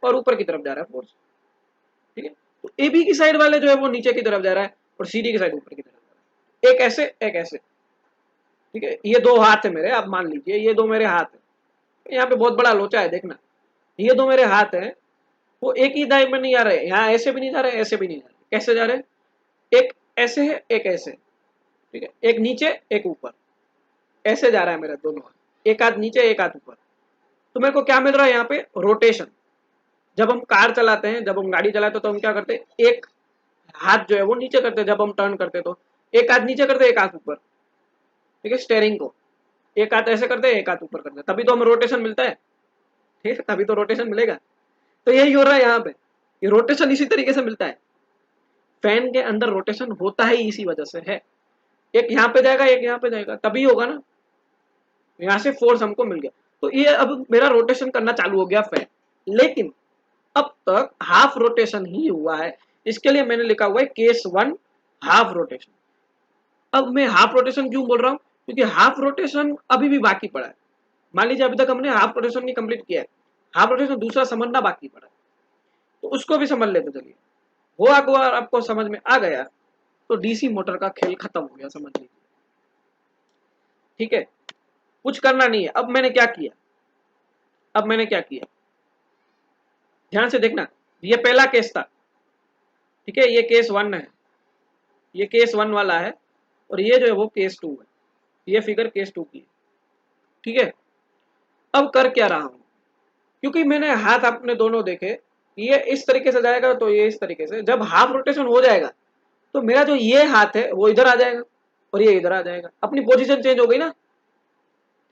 और ऊपर की तरफ जा रहा है फोर्स। ठीक है, तो ए बी की साइड वाले जो है वो नीचे की तरफ जा रहा है, और सी डी की साइड ऊपर की तरफ जा रहा है, एक ऐसे एक ऐसे। ठीक है, ये दो हाथ है मेरे, आप मान लीजिए ये दो मेरे हाथ है, यहाँ पे बहुत बड़ा लोचा है देखना, ये दो मेरे हाथ है, वो एक ही दाएं में नहीं आ रहे, यहाँ ऐसे भी नहीं जा रहे, ऐसे भी नहीं जा रहे, कैसे जा रहे? एक ऐसे है, एक ऐसे। ठीक है, एक नीचे एक ऊपर, ऐसे जा रहा है मेरा दोनों हाथ, एक हाथ नीचे एक हाथ ऊपर। तो मेरे को क्या मिल रहा है यहाँ पे? रोटेशन। जब हम कार चलाते हैं, जब हम गाड़ी चलाते हैं, तो हम क्या करते हैं? एक हाथ जो है वो नीचे करते हैं, जब हम टर्न करते हैं तो एक हाथ नीचे करते हैं, एक हाथ ऊपर। ठीक है, स्टेयरिंग को एक हाथ ऐसे करते हैं, एक हाथ ऊपर करते हैं, तभी तो हमें रोटेशन मिलता है। ठीक है, तभी तो रोटेशन मिलेगा। तो यही हो रहा है यहाँ पे, ये रोटेशन इसी तरीके से मिलता है। फैन के अंदर रोटेशन होता है इसी वजह से है, एक यहाँ पे जाएगा एक यहाँ पे जाएगा, तभी होगा ना। यहाँ से फोर्स हमको मिल गया, तो ये अब मेरा रोटेशन करना चालू हो गया फैन। लेकिन अब तक हाफ रोटेशन ही हुआ है, इसके लिए मैंने लिखा हुआ है केस 1 हाफ रोटेशन। अब मैं हाफ रोटेशन क्यों बोल रहा हूँ? क्योंकि हाफ रोटेशन अभी भी बाकी पड़ा है। मान लीजिए अभी तक हमने हाफ रोटेशन नहीं कंप्लीट किया है, हाफ रोटेशन दूसरा समझना बाकी पड़ा है, तो उसको भी समझ लेते चलिए। वो अगर आपको समझ में आ गया तो डीसी मोटर का खेल खत्म हो गया, समझ लीजिए। ठीक है, कुछ करना नहीं है। अब मैंने क्या किया, ध्यान से देखना। ये पहला केस था, ठीक है, ये केस 1 है, ये केस 1 वाला है, और ये जो है वो केस 2 है, ये फिगर केस 2 की है। ठीक है, अब कर क्या रहा हूं, क्योंकि मैंने हाथ अपने दोनों देखे, ये इस तरीके से जाएगा तो ये इस तरीके से, जब हाफ रोटेशन हो जाएगा तो मेरा जो ये हाथ है वो इधर आ जाएगा, और ये इधर आ जाएगा, अपनी पोजीशन चेंज हो गई ना।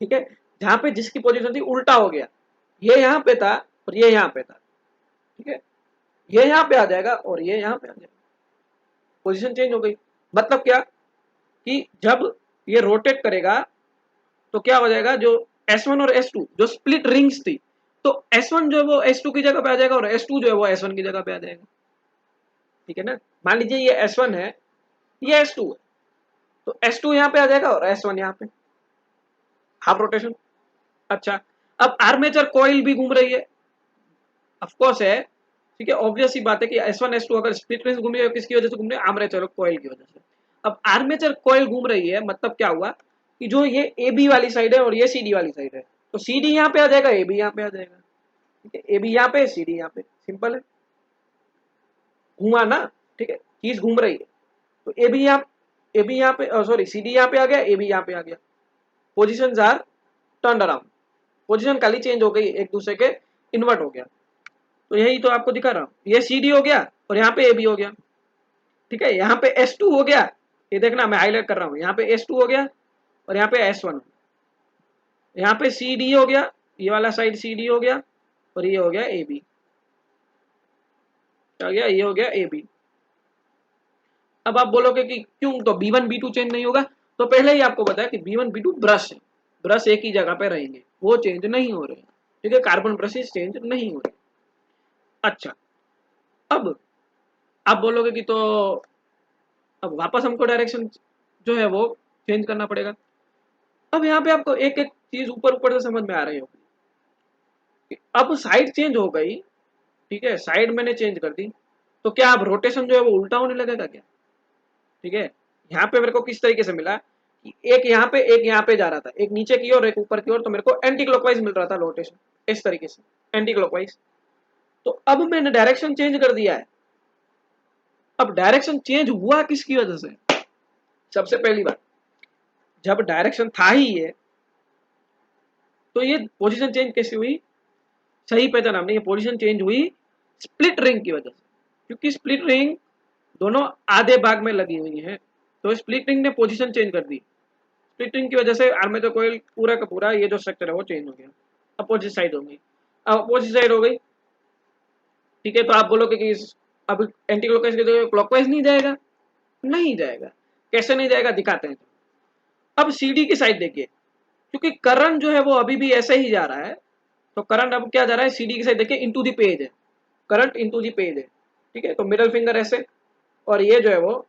ठीक है, जहां पे जिसकी पोजीशन थी उल्टा हो गया, ये यहाँ पे था और ये यहाँ पे था। ठीक है, ये यहाँ पे आ जाएगा और ये यहाँ पे आ जाएगा, पोजीशन चेंज हो गई। मतलब क्या कि जब ये रोटेट करेगा तो क्या हो जाएगा, जो S1 और S2 जो स्प्लिट रिंग्स थी, तो S1 जो है वो S2 की जगह पे आ जाएगा, और S2 जो है वो S1 की जगह पे आ जाएगा। ठीक है ना, मान लीजिए ये S1 है, ये S2 है, तो S2 यहाँ पे आ जाएगा और S1 यहाँ पे, हाफ रोटेशन। अच्छा, अब आर्मेचर कॉइल भी घूम रही है, ऑफकोर्स है, ठीक है, ऑब्वियस सी बात है कि S1 S2 अगर स्प्लिट रिंग्स घूम रही है किसकी वजह से घूम रही है, आर्मेचर कॉइल की वजह से। अब आर्मेचर कॉइल घूम रही है मतलब क्या हुआ कि जो ये ए बी वाली साइड है और ये सी डी वाली साइड है, तो सी डी यहाँ पे आ जाएगा, ए बी यहाँ पे आ जाएगा, ठीक है, ए बी यहाँ पे, सी डी यहाँ पे, सिंपल है, घुमा ना, ठीक है, चीज घूम रही है। तो ए बी यहाँ पे, सॉरी सी डी यहाँ पे आ गया, ए बी यहाँ पे आ गया, position or turn around, position खाली चेंज हो गई, एक दूसरे के इन्वर्ट हो गया। तो यही तो आपको दिखा रहा हूँ, ये सी डी हो गया और यहाँ पे ए बी हो गया, ठीक है, यहाँ पे S2 हो गया, ये देखना मैं हाईलाइट कर रहा हूँ, यहाँ पे S2 हो गया और यहाँ पे S1, यहाँ पे CD हो गया, ये वाला साइड CD हो गया और ये हो गया AB, क्या गया, ये हो गया AB। अब आप बोलोगे कि क्यों, तो B1 B2 चेंज नहीं होगा, तो पहले ही आपको बताया कि B1 B2 ब्रश है, ब्रश एक ही जगह पे रहेंगे, वो चेंज नहीं हो रहे, ठीक है, कार्बन ब्रशेस चेंज नहीं हो रहे। अच्छा, अब आप बोलोगे कि तो अब वापस हमको डायरेक्शन जो है वो चेंज करना पड़ेगा। अब यहाँ पे आपको एक एक चीज ऊपर ऊपर से समझ में आ रही होगी कि अब साइड चेंज हो गई, ठीक है, साइड मैंने चेंज कर दी, तो क्या अब रोटेशन जो है वो उल्टा होने लगेगा क्या, ठीक है। यहाँ पे मेरे को किस तरीके से मिला कि एक यहाँ पे जा रहा था, एक नीचे की ओर एक ऊपर की ओर, तो मेरे को एंटी क्लॉकवाइज मिल रहा था रोटेशन, इस तरीके से एंटी क्लॉकवाइज। तो अब मैंने डायरेक्शन चेंज कर दिया है, अब डायरेक्शन चेंज हुआ किसकी वजह से, सबसे पहली बात, जब डायरेक्शन था ही ये, तो ये पोजीशन चेंज कैसे हुई, सही पहचान हमने, ये पोजीशन चेंज हुई स्प्लिट रिंग की वजह से, क्योंकि स्प्लिट रिंग दोनों आधे भाग में लगी हुई है, तो स्प्लिट रिंग ने पोजीशन चेंज कर दी, स्प्लिट रिंग की वजह से आर्मेचर कॉइल पूरा का पूरा ये जो स्ट्रक्चर है वो चेंज हो गया, अपोजिट साइड हो गई, अब अपोजिट साइड हो गई, ठीक है, तो आप बोलोगे कि अब एंटी क्लॉकवाइज के क्लॉकवाइज नहीं जाएगा, नहीं जाएगा, कैसे नहीं जाएगा दिखाते हैं। अब सीडी की साइड देखिए, क्योंकि करंट जो है वो अभी भी ऐसे ही जा रहा है, तो करंट अब क्या जा रहा है, सीडी की साइड देखिए, इनटू द पेज है, करंट इनटू द पेज है, ठीक है, तो मिडल फिंगर ऐसे, और ये जो है वो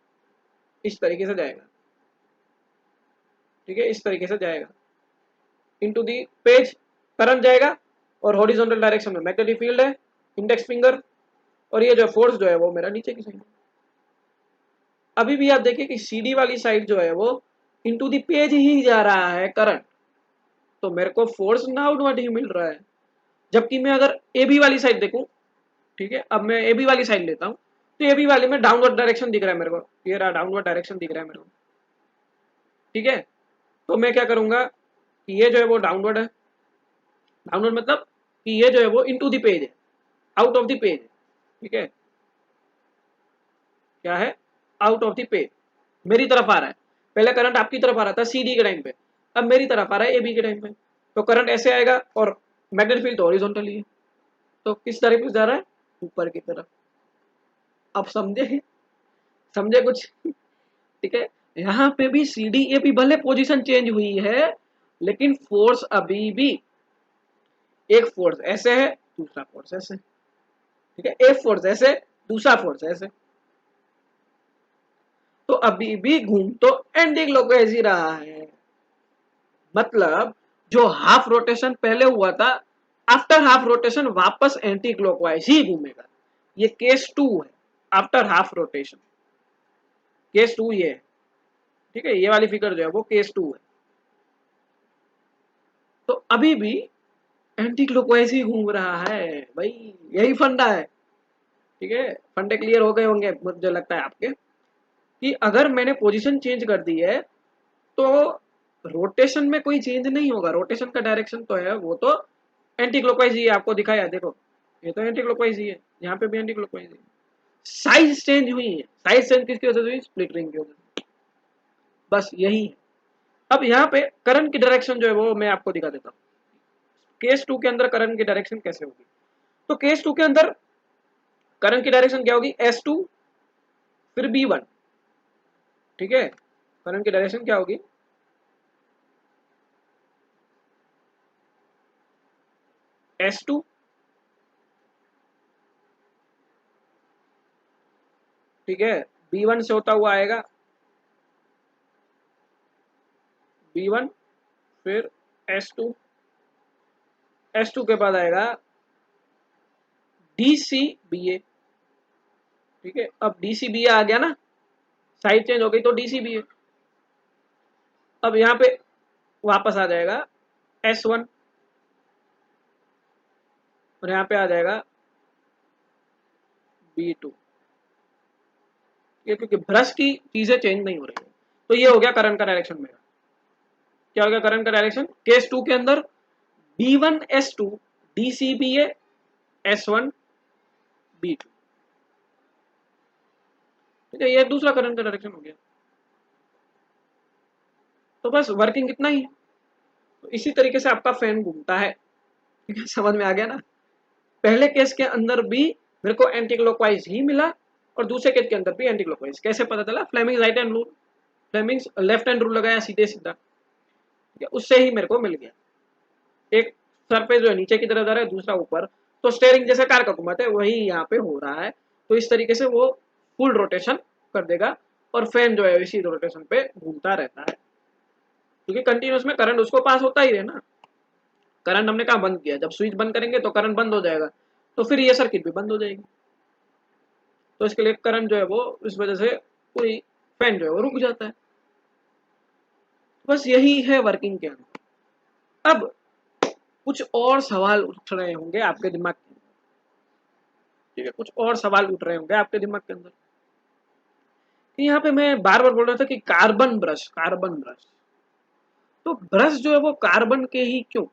इस तरीके से जाएगा, ठीक है, इस तरीके से जाएगा इनटू द पेज, करंट जाएगा, और हॉरिजॉन्टल डायरेक्शन में मैग्नेटिक फील्ड है, इंडेक्स फिंगर, और ये जो फोर्स जो है वो मेरा नीचे की साइड है। अभी भी आप देखिए कि सीडी वाली साइड जो है वो इनटू द पेज ही जा रहा है करंट, तो मेरे को फोर्स आउटवर्ड ही मिल रहा है। जबकि मैं अगर ए बी वाली साइड देखूं, ठीक है, अब मैं ए बी वाली साइड लेता हूं, तो ए बी वाले में डाउनवर्ड डायरेक्शन दिख रहा है मेरे को, ये रहा डाउनवर्ड डायरेक्शन दिख रहा है मेरे को, ठीक है, तो मैं क्या करूंगा कि ये जो है वो डाउनवर्ड है, डाउनवर्ड मतलब कि ये जो है वो इनटू द पेज है, आउट ऑफ द पेज है, ठीक है, क्या है, आउट ऑफ द पेज, मेरी तरफ आ रहा है, पहले करंट आपकी तरफ आ रहा था सीडी के टाइम पे, अब मेरी तरफ आ रहा है ए बी के टाइम पे, तो करंट ऐसे आएगा और मैग्नेटिक फील्ड तो हॉरिजॉन्टली है, तो किस तरफ से जा रहा है, ऊपर की तरफ। अब समझे, समझे कुछ, ठीक है, यहाँ पे भी सी डी ए भी भले पोजीशन चेंज हुई है, लेकिन फोर्स अभी भी, एक फोर्स ऐसे है, दूसरा फोर्स ऐसे, ठीक है, एक फोर्स ऐसे, दूसरा फोर्स ऐसे, तो अभी भी घूम तो एंटी क्लॉकवाइज ही रहा है, मतलब जो हाफ रोटेशन पहले हुआ था, आफ्टर हाफ रोटेशन वापस एंटी क्लॉकवाइज ही घूमेगा, ये केस 2 है, आफ्टर हाफ रोटेशन, केस 2 ये है, ठीक है, ये वाली फिगर जो है वो केस 2 है, तो अभी भी एंटी क्लॉकवाइज ही घूम रहा है भाई, यही फंडा है, ठीक है, फंडे क्लियर हो गए होंगे मुझे लगता है आपके, कि अगर मैंने पोजीशन चेंज कर दी है तो रोटेशन में कोई चेंज नहीं होगा, रोटेशन का डायरेक्शन तो है वो तो एंटी क्लॉकवाइज ही है, आपको दिखाया देखो, ये तो एंटी क्लॉकवाइज ही है, यहाँ पे भी एंटी क्लॉकवाइज है, साइज चेंज हुई है, साइज चेंज किसकी वजह से हुई, स्प्लिट रिंग की वजह से, बस यही है। अब यहाँ पे करंट की डायरेक्शन जो है वो मैं आपको दिखा देता हूँ, केस 2 के अंदर करंट की डायरेक्शन कैसे होगी, तो केस 2 के अंदर करंट की डायरेक्शन क्या होगी, S2 फिर B1, ठीक है, करंट की डायरेक्शन क्या होगी, S2, ठीक है, B1 से होता हुआ आएगा B1, फिर S2, S2 के बाद आएगा DCBA। ठीक है, अब DCBA आ गया ना, साइड चेंज हो गई तो DCBA। अब यहाँ पे वापस आ जाएगा S1 और यहाँ पे आ जाएगा B2। ये क्योंकि ब्रश की चीजें चेंज नहीं हो रही है, तो ये हो गया करंट का डायरेक्शन मेरा। क्या हो गया करंट का डायरेक्शन? केस 2 के अंदर B1 S2 DCBA S1 B2। ठीक है, ये दूसरा करंट का डायरेक्शन हो गया। तो बस वर्किंग इतना ही है। तो इसी तरीके से आपका फैन घूमता है। ठीक है, समझ में आ गया ना? पहले केस के अंदर भी मेरे को एंटी क्लॉकवाइज ही मिला और दूसरे केस के अंदर भी एंटी क्लॉकवाइज। कैसे पता चला? Fleming right hand rule, Fleming left hand rule लगाया सीधे सीधा, ठीक है, उससे ही मेरे को मिल गया। एक सरफेस जो है नीचे की तरफ जा रहा है, दूसरा ऊपर, तो स्टेयरिंग जैसे कार का घुमाते हैं वही यहाँ पे हो रहा है। तो इस तरीके से वो फुल रोटेशन कर देगा और फैन जो है इसी रोटेशन पे घूमता रहता है, क्योंकि कंटिन्यूस में करंट उसको पास होता ही है ना। करंट हमने कहा बंद किया, जब स्विच बंद करेंगे तो करंट बंद हो जाएगा, तो फिर ये सर्किट भी बंद हो जाएगी। तो इसके लिए करंट जो है वो इस वजह से पूरी फैन जो है वो रुक जाता है। बस यही है वर्किंग के अंदर। अब कुछ और सवाल उठ रहे होंगे आपके दिमाग के अंदर, ठीक है, कुछ और सवाल उठ रहे होंगे आपके दिमाग के अंदर कि यहाँ पे मैं बार बार बोल रहा था कि कार्बन ब्रश, कार्बन ब्रश, तो ब्रश जो है वो कार्बन के ही क्यों?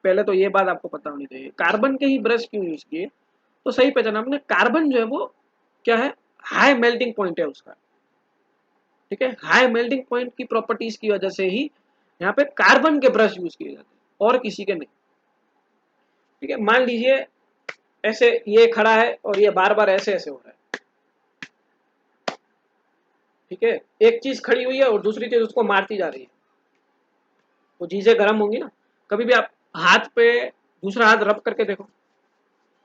पहले तो ये बात आपको पता होनी चाहिए, कार्बन के ही ब्रश क्यों यूज किए? तो सही पहचाना आपने, कार्बन जो है वो क्या है? हाई मेल्टिंग पॉइंट है उसका। ठीक है, हाई मेल्टिंग पॉइंट की प्रॉपर्टीज की वजह से ही यहाँ पे कार्बन के ब्रश यूज किए जाते हैं और किसी के नहीं। ठीक है, मान लीजिए ऐसे ये खड़ा है और ये बार बार ऐसे ऐसे हो रहा है। ठीक है, एक चीज खड़ी हुई है और दूसरी चीज उसको मारती जा रही है, वो चीजें गर्म होंगी ना। कभी भी आप हाथ पे दूसरा हाथ रब करके देखो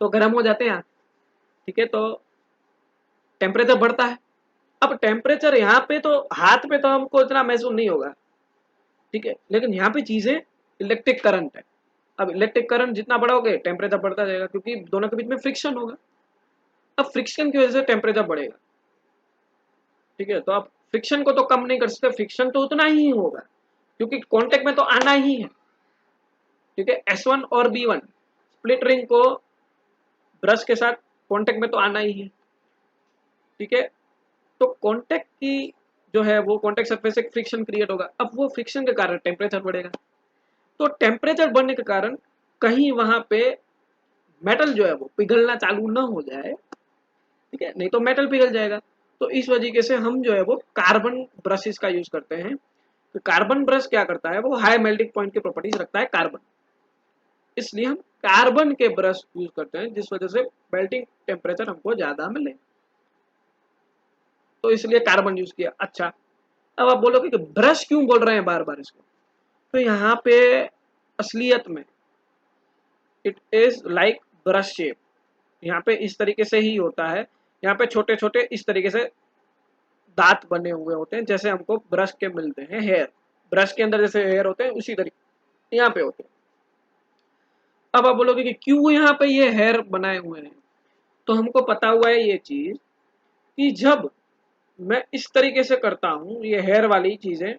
तो गर्म हो जाते हैं हाथ। ठीक है, तो टेम्परेचर बढ़ता है। अब टेम्परेचर यहाँ पे तो हाथ पे तो हमको इतना महसूस नहीं होगा, ठीक है, लेकिन यहाँ पे चीजें इलेक्ट्रिक करंट है। अब इलेक्ट्रिक करंट जितना बढ़ाओगे टेम्परेचर बढ़ता जाएगा, क्योंकि दोनों के बीच में फ्रिक्शन होगा। अब फ्रिक्शन की वजह से टेम्परेचर बढ़ेगा। ठीक है, तो आप फ्रिक्शन को तो कम नहीं कर सकते, फ्रिक्शन तो उतना ही होगा क्योंकि कांटेक्ट में तो आना ही है। ठीक है, S1 और B1 स्प्लिट रिंग को ब्रश के साथ कांटेक्ट में तो आना ही है। ठीक है, तो कांटेक्ट की जो है वो कांटेक्ट सरफेस से फ्रिक्शन क्रिएट होगा। अब वो फ्रिक्शन के कारण टेम्परेचर बढ़ेगा। तो टेम्परेचर बढ़ने के कारण कहीं वहां पे मेटल जो है वो पिघलना चालू ना हो जाए। ठीक है, नहीं तो मेटल पिघल जाएगा। तो इस वजह से हम जो है वो कार्बन ब्रशेस का यूज करते हैं। तो कार्बन ब्रश क्या करता है, वो हाई मेल्टिंग पॉइंट की प्रॉपर्टीज रखता है कार्बन, इसलिए हम कार्बन के ब्रश यूज करते हैं, जिस वजह से मेल्टिंग टेम्परेचर हमको ज्यादा मिले, तो इसलिए कार्बन यूज किया। अच्छा, अब आप बोलोगे कि ब्रश क्यों बोल रहे हैं बार बार इसको? तो यहाँ पे असलियत में it is like brush shape. यहाँ पे इस तरीके से ही होता है। यहाँ पे छोटे छोटे इस तरीके से दांत बने हुए होते हैं, जैसे हमको ब्रश के मिलते हैं हेयर। ब्रश के अंदर जैसे हेयर होते हैं उसी तरीके यहाँ पे होते हैं। अब आप बोलोगे कि क्यों यहाँ पे ये हेयर बनाए हुए हैं? तो हमको पता हुआ है ये चीज कि जब मैं इस तरीके से करता हूँ ये हेयर वाली चीजें,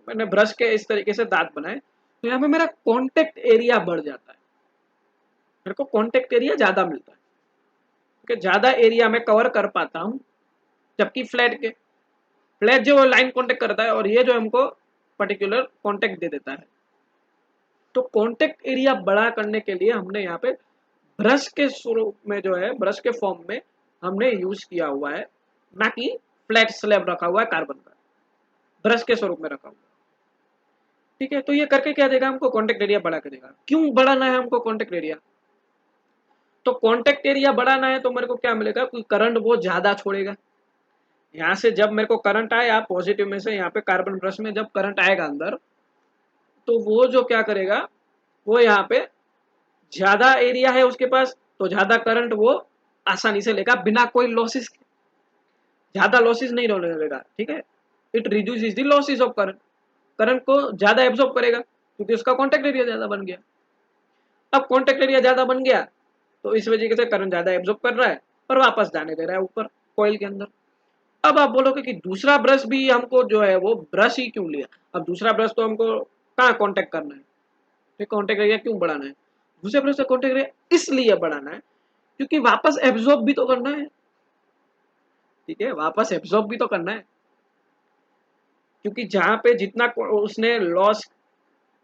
मैंने ब्रश के इस तरीके से दांत बनाए, तो यहाँ पे मेरा कॉन्टेक्ट एरिया बढ़ जाता है, मेरे को कॉन्टेक्ट एरिया ज्यादा मिलता है, क्योंकि ज्यादा एरिया में कवर कर पाता हूँ। जबकि फ्लैट जो लाइन कॉन्टेक्ट करता है और ये जो हमको पर्टिकुलर कॉन्टेक्ट दे देता है। तो कॉन्टेक्ट एरिया बड़ा करने के लिए हमने यहाँ पे ब्रश के स्वरूप में जो है, ब्रश के फॉर्म में हमने यूज किया हुआ है, ना कि फ्लैट स्लैब रखा हुआ है कार्बन का, ब्रश के स्वरूप में रखा हुआ है। ठीक है, तो ये करके क्या देगा हमको? कॉन्टेक्ट एरिया बढ़ा के देगा। क्यों बढ़ाना है हमको कॉन्टेक्ट एरिया? तो कॉन्टेक्ट एरिया बढ़ाना है तो मेरे को क्या मिलेगा? कोई करंट वो ज्यादा छोड़ेगा। यहाँ से जब मेरे को करंट आया पॉजिटिव में से, यहाँ पे कार्बन ब्रश में जब करंट आएगा अंदर, तो वो जो क्या करेगा, वो यहाँ पे ज्यादा एरिया है उसके पास, तो ज्यादा करंट वो आसानी से लेगा बिना कोई लॉसेस, ज्यादा लॉसेस नहीं लेगा। ठीक है, it reduces the losses of current. Current को ज्यादा एब्जॉर्ब करेगा क्योंकि उसका कॉन्टेक्ट एरिया ज्यादा बन गया। अब कॉन्टेक्ट एरिया ज्यादा बन गया तो इस वजह से करंट ज्यादा एब्जॉर्ब कर रहा है और वापस जाने दे रहा है ऊपर कॉइल के अंदर। अब आप बोलोगे कि दूसरा ब्रश भी हमको जो है वो ब्रश ही क्यों लिया? अब दूसरा ब्रश तो हमको कहाँ कॉन्टेक्ट करना है, तो कॉन्टेक्ट एरिया क्यों बढ़ाना है? दूसरे ब्रश से कॉन्टेक्ट एरिया इसलिए बढ़ाना है क्योंकि वापस एब्जॉर्ब भी तो करना है। ठीक है, वापस एब्जॉर्ब भी तो करना है क्योंकि जहां पे जितना उसने लॉस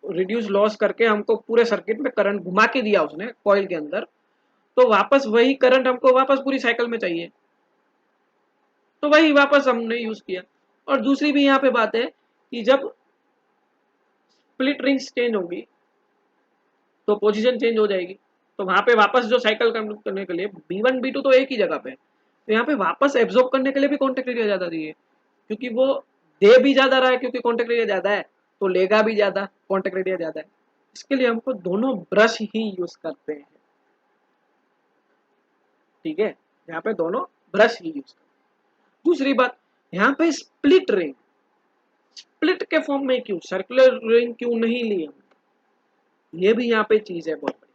रिड्यूस लॉस करके हमको पूरे सर्किट में करंट घुमा के दिया उसने कॉइल के अंदर, तो वापस वही करंट हमको वापस पूरी साइकिल में चाहिए, तो वही वापस हमने यूज किया। और दूसरी भी यहाँ पे बात है कि जब स्प्लिट रिंग्स चेंज होंगी तो पोजीशन चेंज हो जाएगी, तो वहां पे वापस जो साइकिल करने के लिए B1 B2 तो एक ही जगह पे, तो यहाँ पे वापस एब्जॉर्ब करने के लिए भी कॉन्टेक्ट एरिया ज्यादा चाहिए क्योंकि वो दे भी ज्यादा रहा है क्योंकि कॉन्टेक्ट एरिया ज्यादा है, तो लेगा भी ज्यादा, कॉन्टेक्ट एरिया ज्यादा है। इसके लिए हमको दोनों ब्रश ही यूज करते हैं। ठीक है, यहाँ पे दोनों ब्रश ही यूज करते हैं। दूसरी बात, यहाँ पे स्प्लिट रिंग, स्प्लिट के फॉर्म में क्यों, सर्कुलर रिंग क्यों नहीं ली हम? ये भी यहाँ पे चीज है बहुत बड़ी।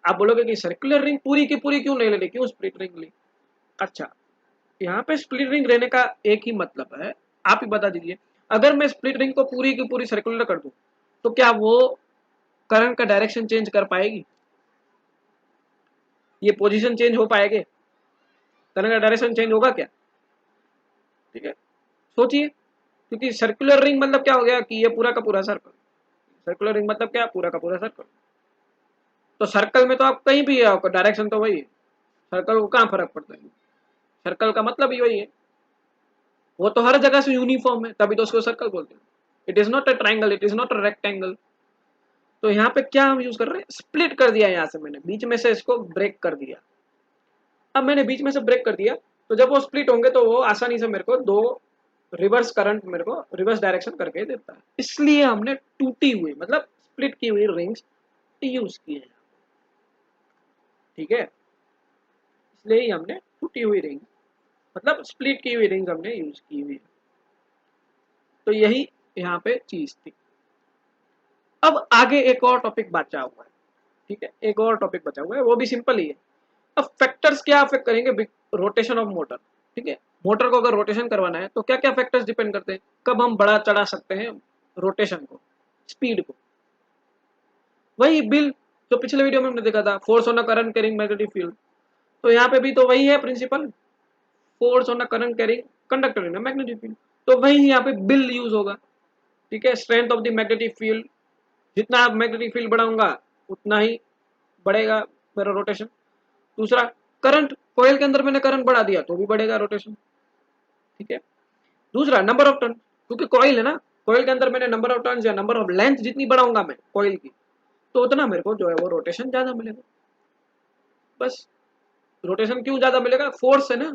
आप बोलोगे कि सर्कुलर रिंग पूरी की पूरी क्यों नहीं ले ली, क्यों स्प्लिट रिंग ली? अच्छा, यहाँ पे स्प्लिट रिंग रहने का एक ही मतलब है, आप ही बता दीजिए, अगर मैं स्प्लिट रिंग को पूरी की पूरी सर्कुलर कर दूं तो क्या वो करंट का डायरेक्शन चेंज कर पाएगी? ये पोजीशन चेंज हो पाएंगे? करंट का डायरेक्शन चेंज होगा क्या? ठीक है, सोचिए, क्योंकि सर्कुलर रिंग मतलब क्या हो गया कि ये पूरा का पूरा सर्कल, सर्कुलर रिंग मतलब क्या, पूरा का पूरा सर्कल। तो सर्कल में तो आप कहीं भी है, डायरेक्शन तो वही है, सर्कल को कहाँ फर्क पड़ता है? सर्कल का मतलब ही वही है, वो तो हर जगह से यूनिफॉर्म है, तभी तो उसको सर्कल बोलते हैं। It is not a triangle, it is not a rectangle. तो यहाँ पे क्या हम यूज कर रहे हैं, स्प्लिट कर दिया, यहाँ से मैंने बीच में से इसको ब्रेक कर दिया। अब मैंने बीच में से ब्रेक कर दिया तो जब वो स्प्लिट होंगे तो वो आसानी से मेरे को दो रिवर्स करंट मेरे को रिवर्स डायरेक्शन करके देता है, इसलिए हमने टूटी हुई मतलब स्प्लिट की हुई रिंग्स यूज की है। ठीक है, इसलिए ही हमने टूटी हुई रिंग मतलब स्प्लिट की हुई रिंग हमने यूज की हुई है। तो यही यहाँ पे चीज थी। अब आगे एक और टॉपिक बचा हुआ है। ठीक है, एक और टॉपिक बचा हुआ है, वो भी सिंपल ही है। अब फैक्टर्स क्या अफेक्ट करेंगे रोटेशन ऑफ मोटर? ठीक है, मोटर को अगर रोटेशन करवाना है तो क्या क्या फैक्टर्स डिपेंड करते हैं, कब हम बढ़ा चढ़ा सकते हैं रोटेशन को, स्पीड को? वही बिल जो पिछले वीडियो में हमने देखा था, force on a current carrying magnetic field, तो यहाँ पे भी तो वही है principle, force on a current carrying conductor in a magnetic field, तो वही यहाँ पे बिल यूज होगा। ठीक है, strength of the magnetic field, जितना मैग्नेटिक फील्ड बढ़ाऊंगा उतना ही बढ़ेगा मेरा रोटेशन। दूसरा, करंट, कॉइल के अंदर मैंने करंट बढ़ा दिया तो भी बढ़ेगा रोटेशन। ठीक है, दूसरा नंबर ऑफ टर्न, क्योंकि कॉइल है ना, कॉइल के अंदर मैंने नंबर ऑफ टर्न या नंबर ऑफ लेंथ जितनी बढ़ाऊंगा मैं कॉइल की, तो उतना मेरे को जो है वो रोटेशन ज्यादा मिलेगा। बस, रोटेशन क्यों ज्यादा मिलेगा, फोर्स है ना,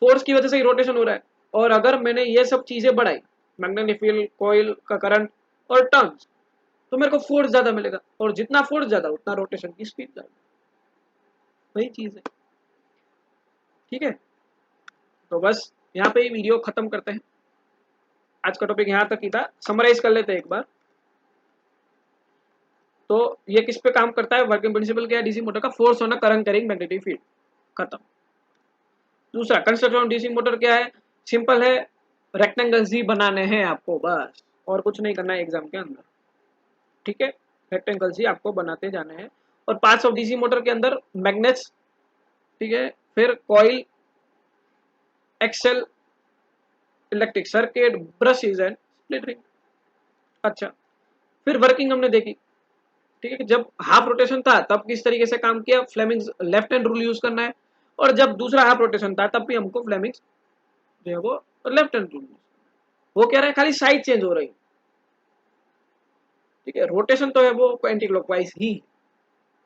फोर्स की वजह से ही रोटेशन हो रहा है। और अगर मैंने ये सब चीजें बढ़ाई, मैग्नेटिक फील्ड, कॉइल का करंट और टर्न्स, तो मेरे को फोर्स ज्यादा मिलेगा, और जितना फोर्स ज्यादा उतना रोटेशन की स्पीड ज्यादा, वही चीज है। ठीक है, तो बस यहाँ पे ही वीडियो खत्म करते हैं। आज का टॉपिक यहाँ तक ही था, समराइज कर लेते हैं एक बार। तो ये किस पे काम करता है, वर्किंग प्रिंसिपल क्या है डीसी मोटर का, force on a current carrying magnetic field, खत्म। दूसरा, कंस्ट्रक्शन ऑफ डीसी मोटर क्या है, सिंपल है, रेक्टेंगल्स ही बनाने हैं आपको बस, और कुछ नहीं करना है एग्जाम के अंदर। ठीक है, रेक्टेंगल्स ही आपको बनाते जाने हैं। और पार्ट्स ऑफ डीसी मोटर के अंदर मैग्नेट्स, ठीक है, फिर coil, axle, electric circuit, brushes and split ring. अच्छा, फिर वर्किंग हमने देखी। ठीक है, जब हाफ रोटेशन था तब किस तरीके से काम किया, Fleming's left hand rule use करना है, और जब दूसरा हाफ रोटेशन था तब भी हमको फ्लेमिंग्स जो है वो लेफ्ट हैंड रूल। वो कह रहे हैं खाली साइड चेंज हो रही। ठीक है, रोटेशन तो है वो एंटी क्लॉकवाइज ही,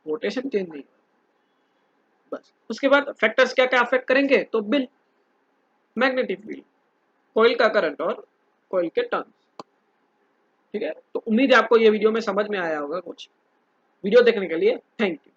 रोटेशन चेंज नहीं। बस उसके बाद फैक्टर्स क्या क्या अफेक्ट करेंगे, तो बिल, मैग्नेटिक फील्ड, कॉइल का करंट और कॉइल के टर्न्स। ठीक है, तो उम्मीद है आपको ये वीडियो में समझ में आया होगा कुछ। वीडियो देखने के लिए थैंक यू।